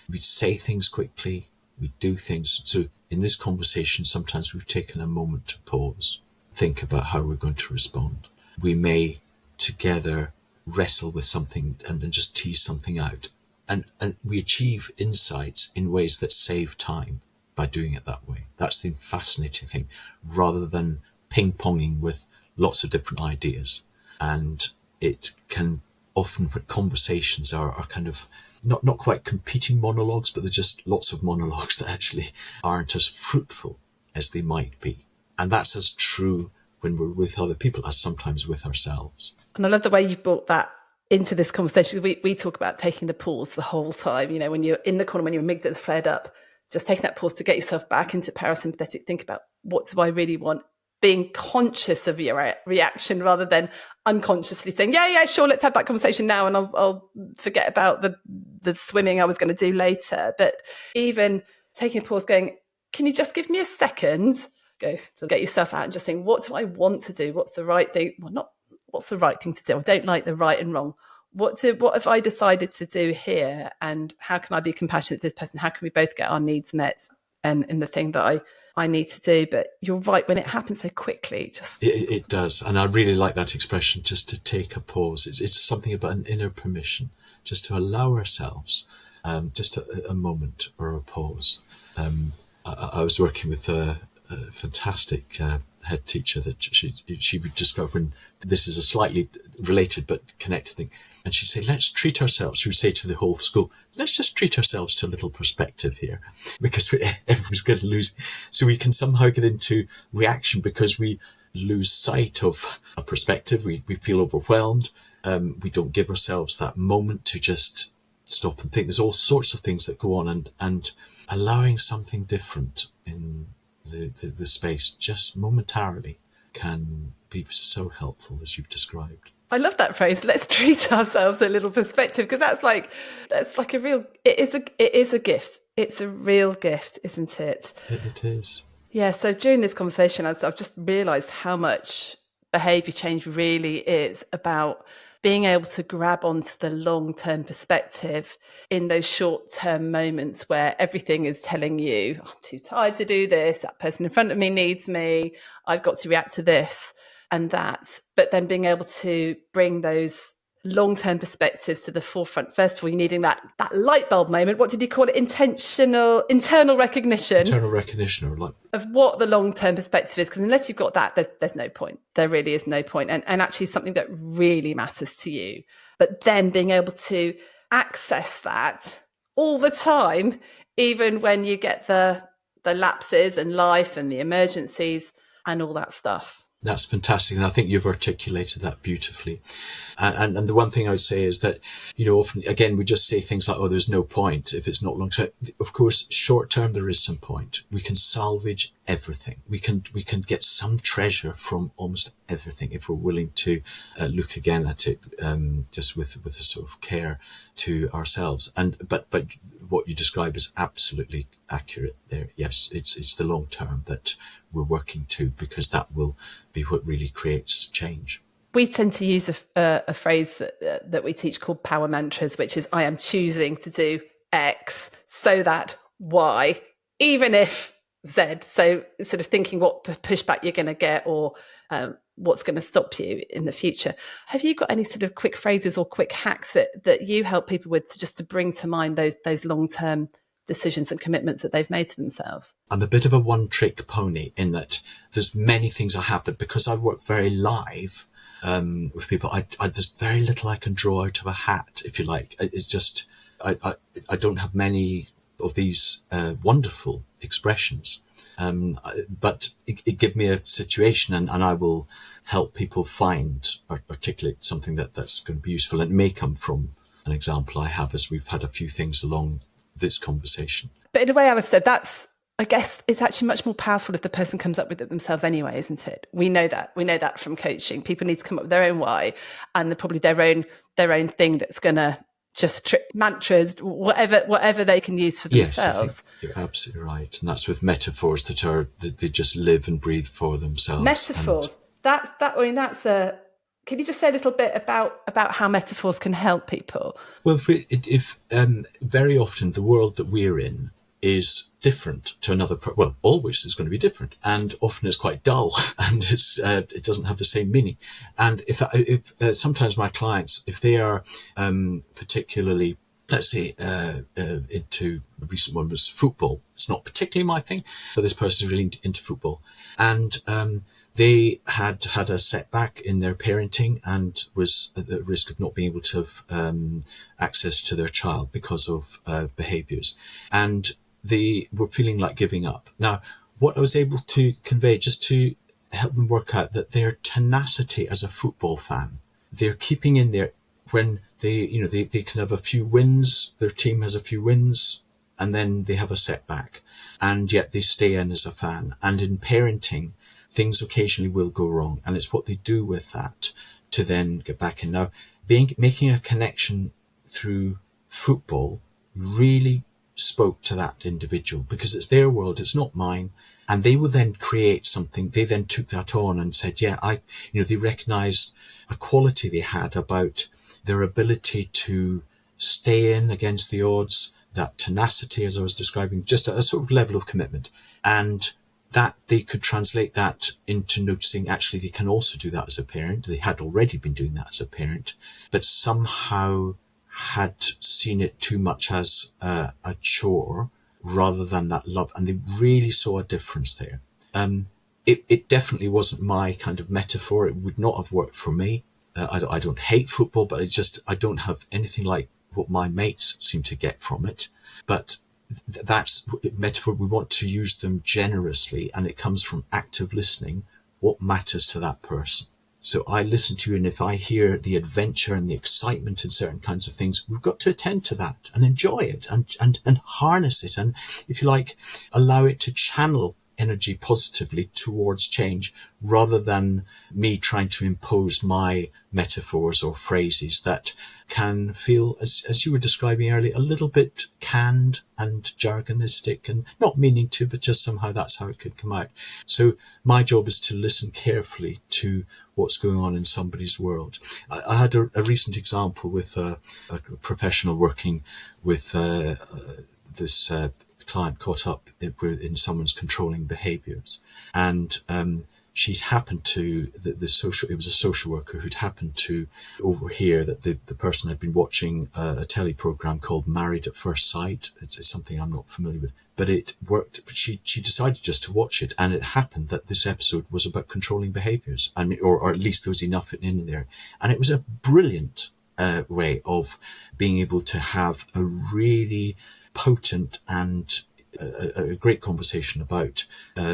we say things quickly, we do things. So in this conversation, sometimes we've taken a moment to pause, think about how we're going to respond. We may together wrestle with something and then just tease something out. And we achieve insights in ways that save time by doing it that way. That's the fascinating thing, rather than ping-ponging with lots of different ideas. And it can often, when conversations are kind of not quite competing monologues, but they're just lots of monologues that actually aren't as fruitful as they might be. And that's as true when we're with other people as sometimes with ourselves. And I love the way you've brought that into this conversation. We talk about taking the pause the whole time. When you're in the corner, when your amygdala's flared up, just taking that pause to get yourself back into parasympathetic, think about, what do I really want? Being conscious of your reaction rather than unconsciously saying, yeah, sure, let's have that conversation now, and I'll forget about the swimming I was going to do later. But even taking a pause, going, can you just give me a second? Go, so get yourself out and just think, what do I want to do? What's the right thing? Well, not what's the right thing to do. I don't like the right and wrong. What have I decided to do here? And how can I be compassionate to this person? How can we both get our needs met and in the thing that I need to do? But you're right, when it happens so quickly, it does. And I really like that expression, just to take a pause. It's something about an inner permission, just to allow ourselves just a moment or a pause. I was working with a fantastic head teacher that she would describe, when this is a slightly related but connected thing, and she'd say, let's treat ourselves. She would say to the whole school, let's just treat ourselves to a little perspective here, because everyone's going to lose. So we can somehow get into reaction because we lose sight of a perspective. We feel overwhelmed. We don't give ourselves that moment to just stop and think. There's all sorts of things that go on, and allowing something different in the space just momentarily can be so helpful, as you've described. I love that phrase. Let's treat ourselves a little perspective, because that's like a real. It is a gift. It's a real gift, isn't it? It is. Yeah. So during this conversation, I've just realised how much behaviour change really is about being able to grab onto the long-term perspective in those short-term moments where everything is telling you, I'm too tired to do this, that person in front of me needs me, I've got to react to this and that. But then being able to bring those long-term perspectives to the forefront. First of all, you're needing that light bulb moment. What did you call it? Internal recognition. Internal recognition, or like, of what the long-term perspective is. Because unless you've got that, there's no point. There really is no point. And actually something that really matters to you. But then being able to access that all the time, even when you get the lapses in life and the emergencies and all that stuff. That's fantastic. And I think you've articulated that beautifully. And the one thing I would say is that, often, again, we just say things like, oh, there's no point if it's not long term. Of course, short term, there is some point. We can salvage everything. We can get some treasure from almost everything if we're willing to look again at it, just with a sort of care to ourselves. But what you describe is absolutely accurate there. Yes, it's the long term that we're working to, because that will be what really creates change. We tend to use a phrase that we teach called power mantras, which is I am choosing to do X so that Y, even if Z. So sort of thinking what pushback you're going to get, or what's going to stop you in the future. Have you got any sort of quick phrases or quick hacks that you help people with to bring to mind those long-term decisions and commitments that they've made to themselves? I'm a bit of a one-trick pony in that there's many things I have, but because I work very live with people, there's very little I can draw out of a hat, if you like. It's just, I don't have many of these wonderful expressions, but it gives me a situation, and I will help people find or articulate something that's going to be useful. And it may come from an example I have, as we've had a few things along this conversation. But in a way, Alasdair, I guess it's actually much more powerful if the person comes up with it themselves anyway, isn't it? We know that from coaching. People need to come up with their own why, and probably their own thing that's going to just mantras, whatever they can use for themselves. Yes, I think you're absolutely right. And that's with metaphors that they just live and breathe for themselves. Metaphors. Can you just say a little bit about how metaphors can help people? Well, if very often the world that we're in is different to another. Well, always is going to be different, and often it's quite dull, and it doesn't have the same meaning. And if sometimes my clients, if they are particularly, let's say, into, the recent one was football. It's not particularly my thing, but this person is really into football, and they had a setback in their parenting and was at the risk of not being able to have access to their child because of behaviours. And they were feeling like giving up. Now, what I was able to convey, just to help them work out that their tenacity as a football fan, they're keeping in there when they can have a few wins, their team has a few wins, and then they have a setback, and yet they stay in as a fan. And in parenting, things occasionally will go wrong, and it's what they do with that to then get back in. Now, making a connection through football really spoke to that individual, because it's their world, it's not mine, and they will then create something. They then took that on and said, they recognized a quality they had about their ability to stay in against the odds, that tenacity, as I was describing, just a sort of level of commitment, and that they could translate that into noticing actually they can also do that as a parent. They had already been doing that as a parent, but somehow had seen it too much as a chore rather than that love, and they really saw a difference there. It definitely wasn't my kind of metaphor. It would not have worked for me. I don't hate football, but I don't have anything like what my mates seem to get from it. But that's metaphor. We want to use them generously, and it comes from active listening. What matters to that person? So I listen to you, and if I hear the adventure and the excitement in certain kinds of things, we've got to attend to that and enjoy it and harness it, and, if you like, allow it to channel energy positively towards change, rather than me trying to impose my metaphors or phrases that can feel, as you were describing earlier, a little bit canned and jargonistic, and not meaning to, but just somehow that's how it could come out. So my job is to listen carefully to what's going on in somebody's world. I had a recent example with a professional working with this client caught up in someone's controlling behaviours, and she'd happened to it was a social worker who'd happened to overhear that the person had been watching a telly program called Married at First Sight. It's something I'm not familiar with, but it worked. She decided just to watch it, and it happened that this episode was about controlling behaviours, or at least there was enough in there, and it was a brilliant way of being able to have a really potent and a great conversation about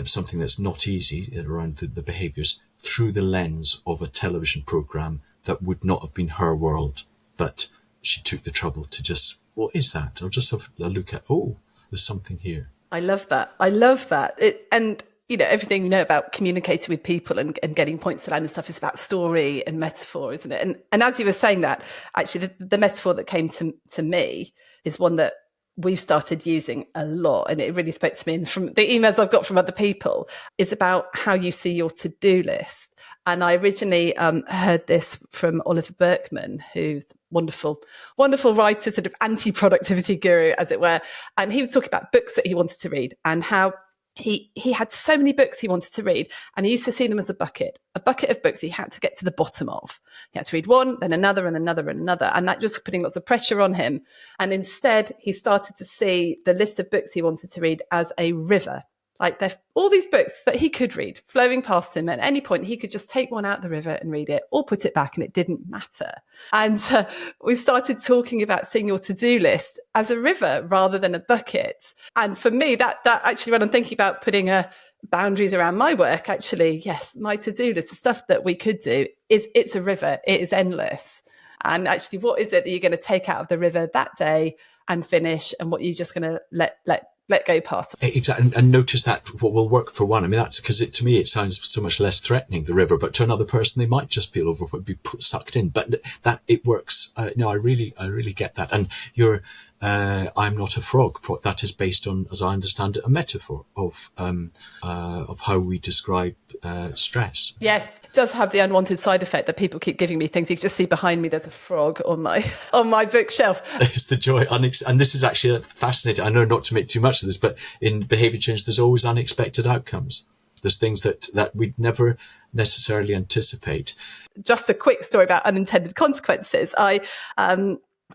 something that's not easy around the behaviours through the lens of a television programme that would not have been her world. But she took the trouble to just, what is that? I'll just have a look at, there's something here. I love that. I love that. And everything about communicating with people and getting points to land and stuff is about story and metaphor, isn't it? And as you were saying that, actually, the metaphor that came to me is one that we've started using a lot, and it really spoke to me. And from the emails I've got from other people, is about how you see your to-do list. And I originally heard this from Oliver Berkman, who's wonderful writer, sort of anti-productivity guru, as it were. And he was talking about books that he wanted to read and how he had so many books he wanted to read, and he used to see them as a bucket of books he had to get to the bottom of. He had to read one, then another, and another, and another, and that just putting lots of pressure on him. And instead, he started to see the list of books he wanted to read as a river. Like all these books that he could read flowing past him at any point, he could just take one out of the river and read it or put it back, and it didn't matter. And we started talking about seeing your to-do list as a river rather than a bucket. And for me, that actually, when I'm thinking about putting boundaries around my work, actually, yes, my to-do list, the stuff that we could do, it's a river. It is endless. And actually, what is it that you're going to take out of the river that day and finish, and what you're just going to let go past? Exactly. And notice that what will work for one. I mean, that's because to me, it sounds so much less threatening, the river, but to another person, they might just feel be sucked in, but that it works. I really get that. And I'm not a frog. That is based on, as I understand it, a metaphor of how we describe stress. Yes, it does have the unwanted side effect that people keep giving me things. You can just see behind me, there's a frog on my bookshelf. It's the joy, and this is actually fascinating. I know not to make too much of this, but in behaviour change, there's always unexpected outcomes. There's things that we'd never necessarily anticipate. Just a quick story about unintended consequences. I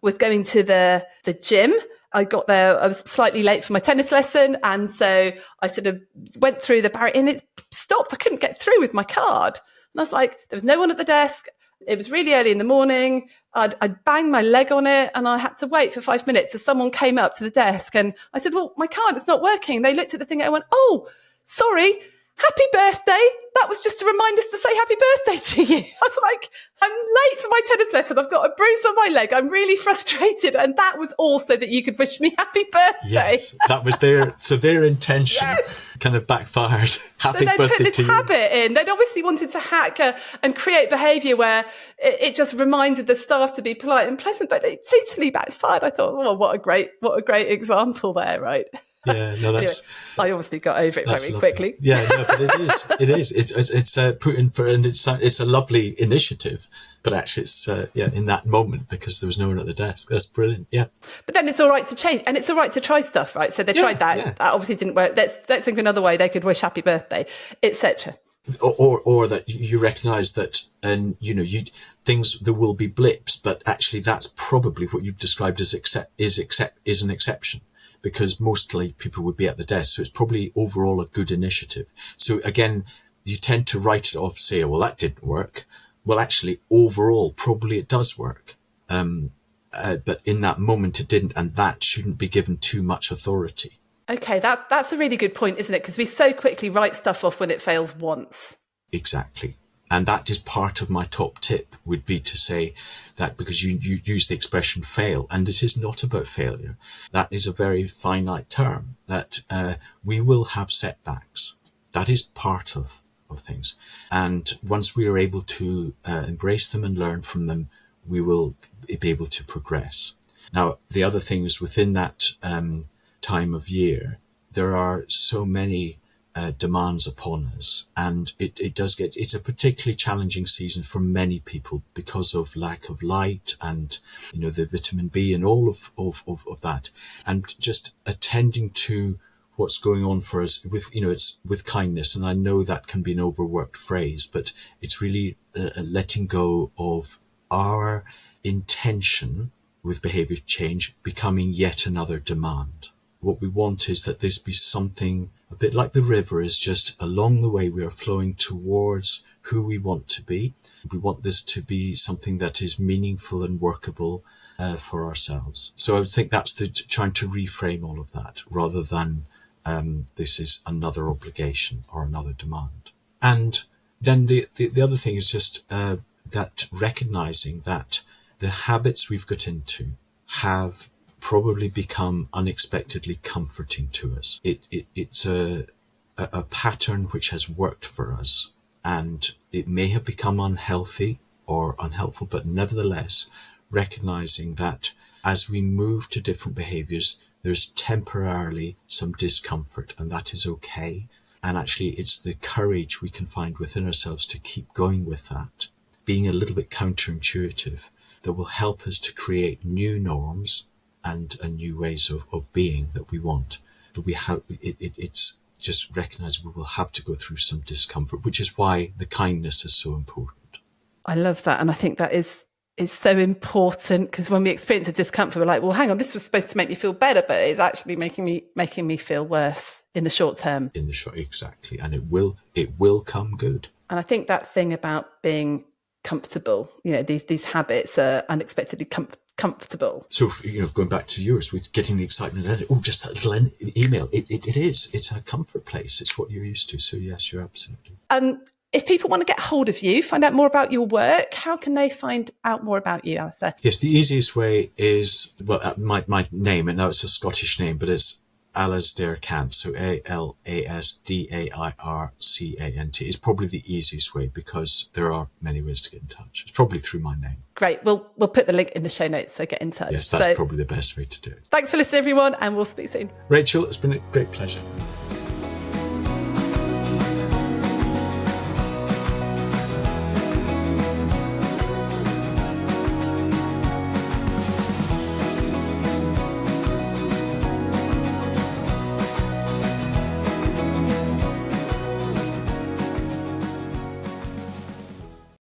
was going to the gym. I got there, I was slightly late for my tennis lesson, and so I sort of went through the barrier and it stopped. I couldn't get through with my card. And I was like, there was no one at the desk. It was really early in the morning. I'd banged my leg on it, and I had to wait for 5 minutes as someone came up to the desk, and I said, well, my card is not working. They looked at the thing and I went, oh, sorry, happy birthday. That was just to remind us to say happy birthday to you. I was like, I'm late for my tennis lesson. I've got a bruise on my leg. I'm really frustrated. And that was also that you could wish me happy birthday. Yes, that was their intention. Yes. Kind of backfired. Happy birthday to you. So they put this habit in. They'd obviously wanted to hack and create behaviour where it just reminded the staff to be polite and pleasant, but it totally backfired. I thought, oh, what a great example there, right? Yeah, no, that's. Anyway, I obviously got over it very quickly. Yeah, no, but it is. It's put in for, and it's a lovely initiative. But actually, it's in that moment, because there was no one at the desk. That's brilliant. Yeah. But then it's all right to change, and it's all right to try stuff, right? So they tried that. Yeah. That obviously didn't work. Let's think of another way they could wish happy birthday, etc. Or that you recognise that, and there will be blips, but actually that's probably what you've described as is an exception. Because mostly people would be at the desk. So it's probably overall a good initiative. So again, you tend to write it off, say, well, that didn't work. Well, actually, overall, probably it does work. But in that moment it didn't, and that shouldn't be given too much authority. Okay, that's a really good point, isn't it? Because we so quickly write stuff off when it fails once. Exactly. And that is part of my top tip, would be to say that, because you use the expression fail, and it is not about failure. That is a very finite term, that we will have setbacks. That is part of things. And once we are able to embrace them and learn from them, we will be able to progress. Now, the other thing is, within that time of year, there are so many demands upon us, and it's a particularly challenging season for many people because of lack of light and the vitamin B and all of that, and just attending to what's going on for us with it's with kindness. And I know that can be an overworked phrase, but it's really letting go of our intention with behavior change becoming yet another demand. What we want is that this be something a bit like the river, is just along the way we are flowing towards who we want to be. We want this to be something that is meaningful and workable for ourselves. So I would think that's trying to reframe all of that, rather than this is another obligation or another demand. And then the other thing is just that recognizing that the habits we've got into have probably become unexpectedly comforting to us. It's a pattern which has worked for us, and it may have become unhealthy or unhelpful, but nevertheless, recognizing that as we move to different behaviors, there's temporarily some discomfort, and that is okay. And actually, it's the courage we can find within ourselves to keep going with that, being a little bit counterintuitive, that will help us to create new norms and new ways of being that we want. But we have it's just recognize we will have to go through some discomfort, which is why the kindness is so important. I love that, and I think that is so important, because when we experience a discomfort, we're like, well, hang on, this was supposed to make me feel better, but it's actually making me feel worse in the short term. In the short, exactly, and it will come good. And I think that thing about being comfortable, these habits are unexpectedly comfortable. So, going back to yours with getting the excitement out, just that little email, it's a comfort place. It's what you're used to. So yes, you're absolutely. If people want to get hold of you, find out more about your work, how can they find out more about you, Alasdair? Yes, the easiest way is, my name, and now it's a Scottish name, but it's Alasdair Cant, so Alasdaircant is probably the easiest way, because there are many ways to get in touch. It's probably through my name. Great. We'll put the link in the show notes, so get in touch. Yes, that's probably the best way to do it. Thanks for listening, everyone, and we'll speak soon. Rachel, it's been a great pleasure.